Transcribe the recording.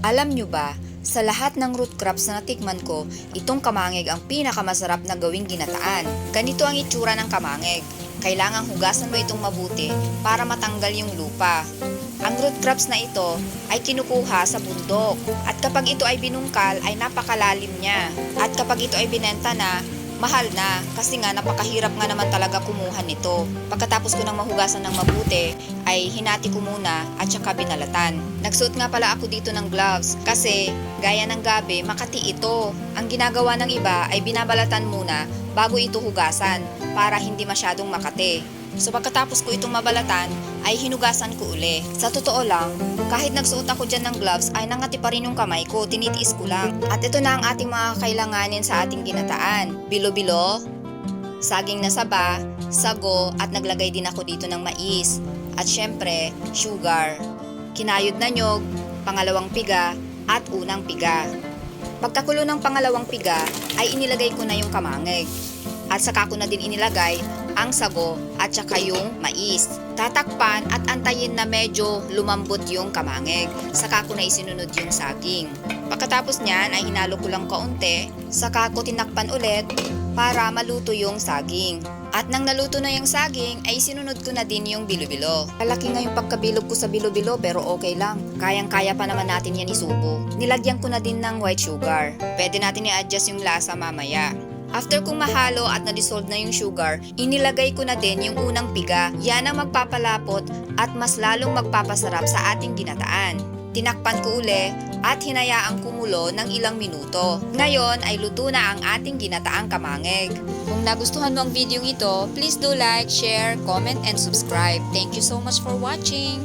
Alam nyo ba, sa lahat ng root crops na natikman ko, itong kamangeg ang pinakamasarap na gawing ginataan. Ganito ang itsura ng kamangeg. Kailangang hugasan mo itong mabuti para matanggal yung lupa. Ang root crops na ito ay kinukuha sa bundok at kapag ito ay binungkal ay napakalalim niya. At kapag ito ay binenta na, mahal na kasi nga napakahirap nga naman talaga kumuha nito. Pagkatapos ko ng mahugasan ng mabuti ay hinati ko muna at saka binalatan. Nagsuot nga pala ako dito ng gloves kasi gaya ng gabi makati ito. Ang ginagawa ng iba ay binabalatan muna bago ito hugasan para hindi masyadong makati. So pagkatapos ko itong mabalatan ay hinugasan ko uli. Sa totoo lang, kahit nagsuot ako dyan ng gloves ay nangati pa rin yung kamay ko, tinitiis ko lang. At ito na ang ating mga kailanganin sa ating ginataan. Bilo-bilo, saging na saba, sago at naglagay din ako dito ng mais. At syempre, sugar, kinayod na nyog, pangalawang piga at unang piga. Pagkakulo ng pangalawang piga ay inilagay ko na yung kamangeg. At saka ko na din inilagay ang sago at saka yung mais. Tatakpan at antayin na medyo lumambot yung kamangeg. Saka ko na isinunod yung saging. Pagkatapos niyan ay hinalo ko lang kaunti. Saka ko tinakpan ulit para maluto yung saging. At nang naluto na yung saging ay sinunod ko na din yung bilo-bilo. Kalaki nga yung pagkabilog ko sa bilo-bilo pero okay lang. Kayang-kaya pa naman natin yan isubo. Nilagyan ko na din ng white sugar. Pwede natin i-adjust yung lasa mamaya. After kong mahalo at na-dissolve na yung sugar, inilagay ko na din yung unang piga. Yan ang magpapalapot at mas lalong magpapasarap sa ating ginataan. Tinakpan ko uli at hinayaang kumulo ng ilang minuto. Ngayon ay luto na ang ating ginataang kamangeg. Kung nagustuhan mo ang video ito, please do like, share, comment, and subscribe. Thank you so much for watching!